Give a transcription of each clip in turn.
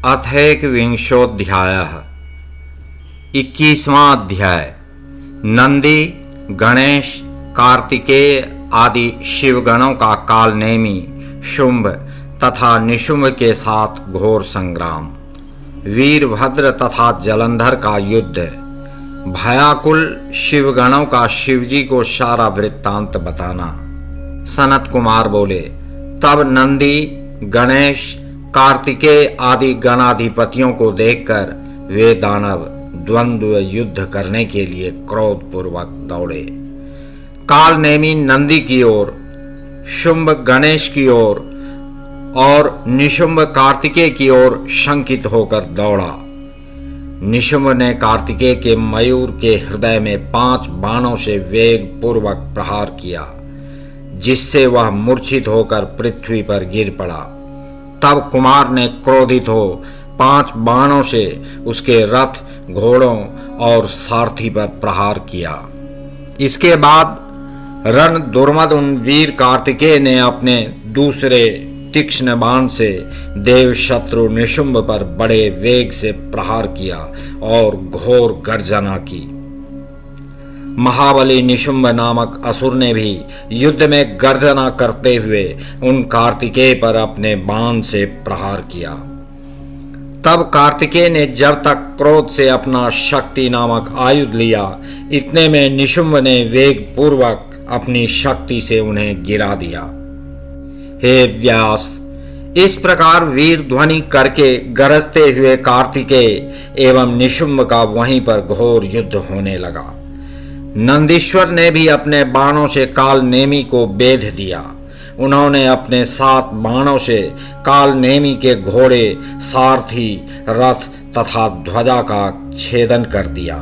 अथैकविंशोऽध्यायः 21वां अध्याय। नंदी, गणेश, कार्तिकेय आदि शिवगणों का कालनेमी शुंभ तथा निशुंभ के साथ घोर संग्राम। वीरभद्र तथा जलंधर का युद्ध। भयाकुल शिवगणों का शिवजी को सारा वृत्तांत बताना। सनत कुमार बोले, तब नंदी, गणेश, कार्तिकेय आदि गणाधिपतियों को देखकर वे दानव द्वंद्व युद्ध करने के लिए क्रोधपूर्वक दौड़े। कालनेमी नंदी की ओर, शुंभ गणेश की ओर और निशुंभ कार्तिकेय की ओर शंकित होकर दौड़ा। निशुंभ ने कार्तिकेय के मयूर के हृदय में 5 बाणों से वेग पूर्वक प्रहार किया, जिससे वह मूर्छित होकर पृथ्वी पर गिर पड़ा। तब कुमार ने क्रोधित हो 5 बाणों से उसके रथ, घोड़ों और सारथी पर प्रहार किया। इसके बाद रण दुर्मद उन वीर कार्तिकेय ने अपने दूसरे तीक्ष्ण बाण से देव शत्रु निशुंभ पर बड़े वेग से प्रहार किया और घोर गर्जना की। महाबली निशुंभ नामक असुर ने भी युद्ध में गर्जना करते हुए उन कार्तिकेय पर अपने बाण से प्रहार किया। तब कार्तिकेय ने जब तक क्रोध से अपना शक्ति नामक आयुध लिया, इतने में निशुंभ ने वेग पूर्वक अपनी शक्ति से उन्हें गिरा दिया। हे व्यास, इस प्रकार वीर ध्वनि करके गरजते हुए कार्तिकेय एवं निशुंभ का वहीं पर घोर युद्ध होने लगा। नंदीश्वर ने भी अपने बाणों से कालनेमी को बेध दिया। उन्होंने अपने 7 बाणों से कालनेमी के घोड़े, सारथी, रथ तथा ध्वजा का छेदन कर दिया।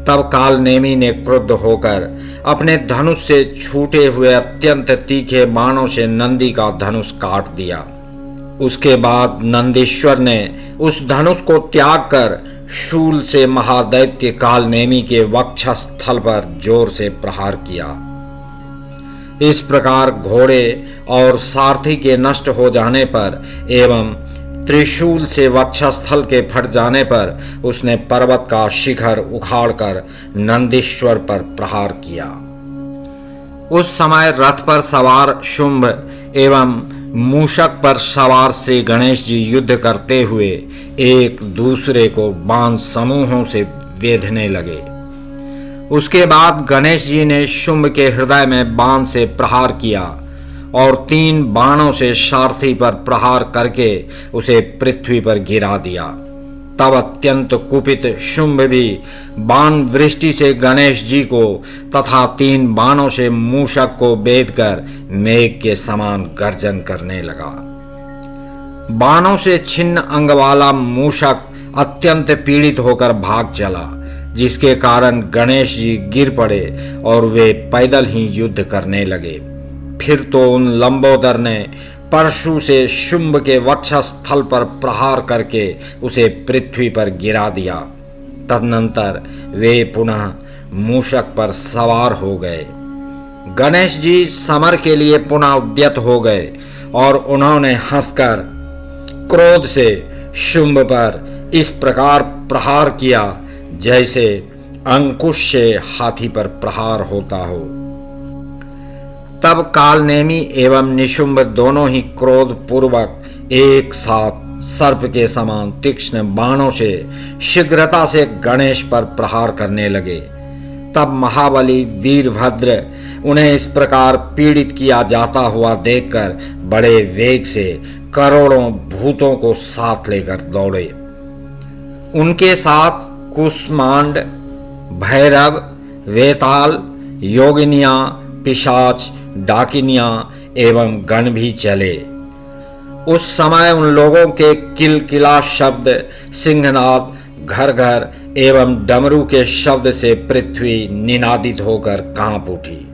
तब कालनेमी ने क्रुद्ध होकर अपने धनुष से छूटे हुए अत्यंत तीखे बाणों से नंदी का धनुष काट दिया। उसके बाद नंदीश्वर ने उस धनुष को त्याग कर शूल से महादैत्य कालनेमी के वक्षस्थल पर जोर से प्रहार किया। इस प्रकार घोड़े और सारथी के नष्ट हो जाने पर एवं त्रिशूल से वक्षस्थल के फट जाने पर उसने पर्वत का शिखर उखाड़कर नंदीश्वर पर प्रहार किया। उस समय रथ पर सवार शुंभ एवं मूषक पर सवार श्री गणेश जी युद्ध करते हुए एक दूसरे को बाण समूहों से वेधने लगे। उसके बाद गणेश जी ने शुंभ के हृदय में बाण से प्रहार किया और 3 बाणों से सारथी पर प्रहार करके उसे पृथ्वी पर गिरा दिया। तब अत्यंत कुपित शुंभ भी बाण वृष्टि से गणेश जी को तथा 3 बाणों से मूषक को बेधकर मेघ के समान गर्जन करने लगा। बाणों से छिन्न अंग वाला मूषक अत्यंत पीड़ित होकर भाग चला, जिसके कारण गणेश जी गिर पड़े और वे पैदल ही युद्ध करने लगे। फिर तो उन लंबोदर ने परशु से शुंभ के वक्षस्थल पर प्रहार करके उसे पृथ्वी पर गिरा दिया। तदनंतर वे पुनः मूषक पर सवार हो गए। गणेश जी समर के लिए पुनः उद्यत हो गए और उन्होंने हंसकर क्रोध से शुंभ पर इस प्रकार प्रहार किया जैसे अंकुश से हाथी पर प्रहार होता हो। तब कालनेमी एवं निशुंभ दोनों ही क्रोध पूर्वक एक साथ सर्प के समान तीक्ष्ण बाणों से शीघ्रता से गणेश पर प्रहार करने लगे। तब महाबली वीरभद्र उन्हें इस प्रकार पीड़ित किया जाता हुआ देखकर बड़े वेग से करोड़ों भूतों को साथ लेकर दौड़े। उनके साथ कुष्मांड, भैरव, वेताल, योगिनियां, पिशाच, डाकिनियां एवं गण भी चले। उस समय उन लोगों के किलकिला शब्द, सिंहनाद, घर घर एवं डमरू के शब्द से पृथ्वी निनादित होकर कांप उठी।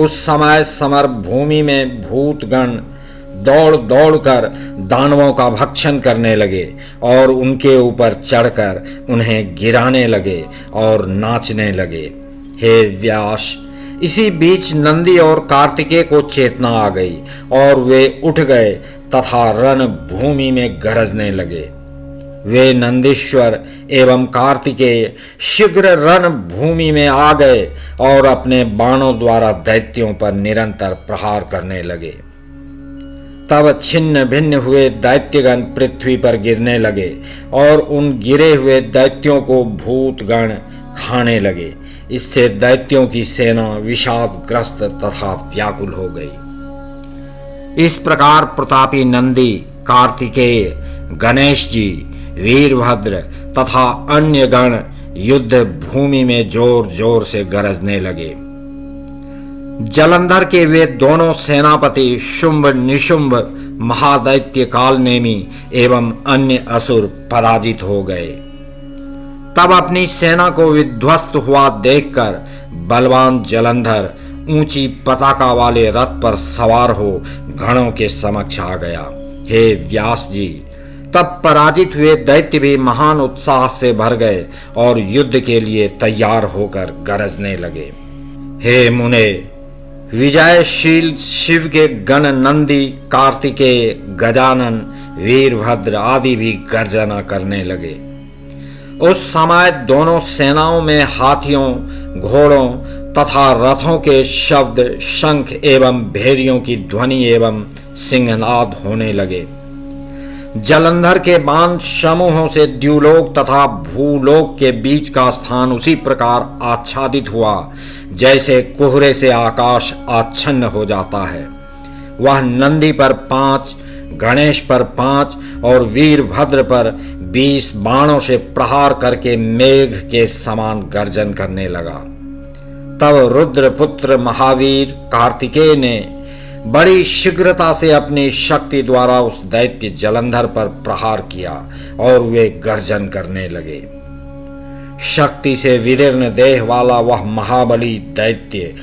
उस समय समर भूमि में भूतगण दौड़ दौड़कर दानवों का भक्षण करने लगे और उनके ऊपर चढ़कर उन्हें गिराने लगे और नाचने लगे। हे व्यास, इसी बीच नंदी और कार्तिकेय को चेतना आ गई और वे उठ गए तथा रण भूमि में गरजने लगे। वे नंदीश्वर एवं कार्तिकेय शीघ्र रण भूमि में आ गए और अपने बाणों द्वारा दैत्यों पर निरंतर प्रहार करने लगे। तब छिन्न भिन्न हुए दैत्यगण पृथ्वी पर गिरने लगे और उन गिरे हुए दैत्यों को भूतगण खाने लगे। इससे दैत्यों की सेना विषादग्रस्त तथा व्याकुल हो गई। इस प्रकार प्रतापी नंदी, कार्तिकेय, गणेश जी, वीरभद्र तथा अन्य गण युद्ध भूमि में जोर जोर से गरजने लगे। जलंधर के वे दोनों सेनापति शुंभ निशुंभ, महादैत्य कालनेमी एवं अन्य असुर पराजित हो गए। तब अपनी सेना को विध्वस्त हुआ देखकर बलवान जलंधर ऊंची पताका वाले रथ पर सवार हो गणों के समक्ष आ गया। हे व्यास जी, तब पराजित हुए दैत्य भी महान उत्साह से भर गए और युद्ध के लिए तैयार होकर गरजने लगे। हे मुने, विजयशील शिव के गण नंदी, कार्तिकेय, गजानन, वीरभद्र आदि भी गर्जना करने लगे। उस समय दोनों सेनाओं में हाथियों, घोड़ों तथा रथों के शब्द, शंख एवं भेरियों की ध्वनि एवं सिंहनाद होने लगे। जलंधर के बाण समूहों से द्युलोक तथा भूलोक के बीच का स्थान उसी प्रकार आच्छादित हुआ जैसे कोहरे से आकाश आच्छन्न हो जाता है। वह नंदी पर 5, गणेश पर 5 और वीरभद्र पर 20 बाणों से प्रहार करके मेघ के समान गर्जन करने लगा। तब रुद्रपुत्र महावीर कार्तिकेय ने बड़ी शीघ्रता से अपनी शक्ति द्वारा उस दैत्य जलंधर पर प्रहार किया और वे गर्जन करने लगे। शक्ति से विदीर्ण देह वाला वह महाबली दैत्य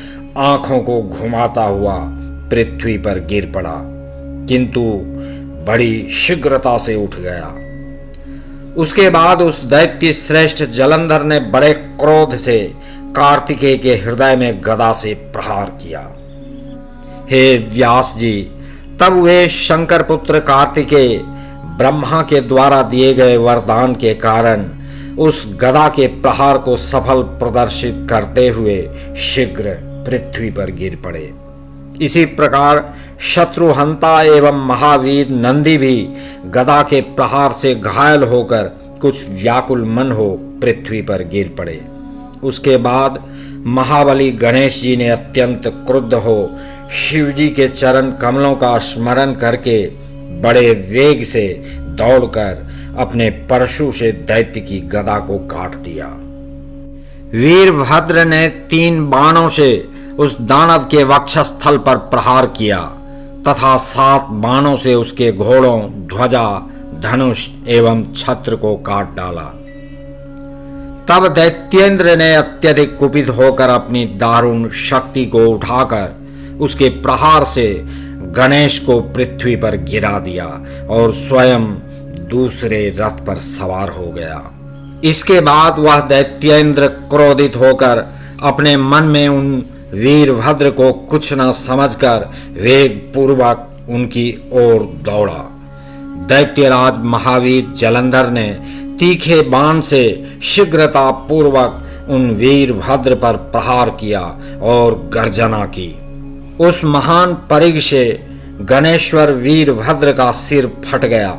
आंखों को घुमाता हुआ पृथ्वी पर गिर पड़ा, किंतु बड़ी शीघ्रता से उठ गया। उसके बाद उस दैत्य श्रेष्ठ जलंधर ने बड़े क्रोध से कार्तिकेय के हृदय में गदा से प्रहार किया। हे व्यास जी, तब वे शंकर पुत्र कार्तिकेय ब्रह्मा के द्वारा दिए गए वरदान के कारण उस गदा के प्रहार को सफल प्रदर्शित करते हुए शीघ्र पृथ्वी पर गिर पड़े। इसी प्रकार शत्रुहंता एवं महावीर नंदी भी गदा के प्रहार से घायल होकर कुछ व्याकुल मन हो पृथ्वी पर गिर पड़े। उसके बाद महाबली गणेश जी ने अत्यंत क्रुद्ध हो शिवजी के चरण कमलों का स्मरण करके बड़े वेग से दौड़कर अपने परशु से दैत्य की गदा को काट दिया। वीरभद्र ने 3 बाणों से उस दानव के वक्षस्थल पर प्रहार किया तथा 7 बाणों से उसके घोड़ों, ध्वजा, धनुष एवं छत्र को काट डाला। तब दैत्येंद्र ने अत्यधिक कुपित होकर अपनी दारुण शक्ति को उठाकर उसके प्रहार से गणेश को पृथ्वी पर गिरा दिया और स्वयं दूसरे रथ पर सवार हो गया। इसके बाद वह दैत्येंद्र क्रोधित होकर अपने मन में उन वीरभद्र को कुछ न समझकर वेग पूर्वक उनकी ओर दौड़ा। दैत्यराज महावीर जलंधर ने तीखे बाण से शीघ्रता पूर्वक उन वीरभद्र पर प्रहार किया और गर्जना की। उस महान परिघ से गणेश्वर वीरभद्र का सिर फट गया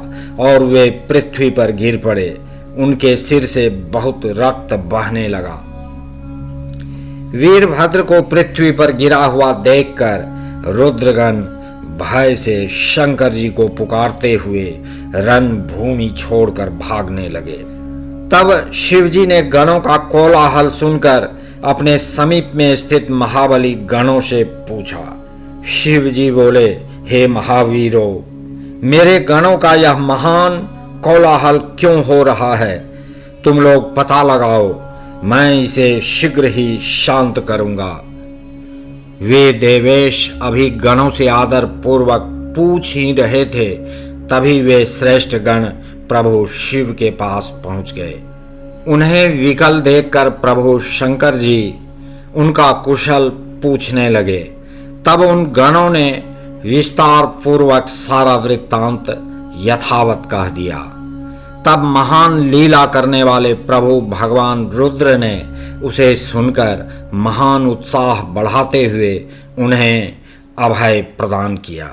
और वे पृथ्वी पर गिर पड़े। उनके सिर से बहुत रक्त बहने लगा। वीरभद्र को पृथ्वी पर गिरा हुआ देखकर रुद्रगण भय से शंकर जी को पुकारते हुए रण भूमि छोड़कर भागने लगे। तब शिवजी ने गणों का कोलाहल सुनकर अपने समीप में स्थित महाबली गणों से पूछा। शिवजी बोले, हे महावीरों, मेरे गणों का यह महान कोलाहल क्यों हो रहा है? तुम लोग पता लगाओ, मैं इसे शीघ्र ही शांत करूंगा। वे देवेश अभी गणों से आदर पूर्वक पूछ ही रहे थे, तभी वे श्रेष्ठ गण प्रभु शिव के पास पहुंच गए। उन्हें विकल देखकर प्रभु शंकर जी उनका कुशल पूछने लगे। तब उन गणों ने विस्तार पूर्वक सारा वृत्तांत यथावत कह दिया। तब महान लीला करने वाले प्रभु भगवान रुद्र ने उसे सुनकर महान उत्साह बढ़ाते हुए उन्हें अभय प्रदान किया।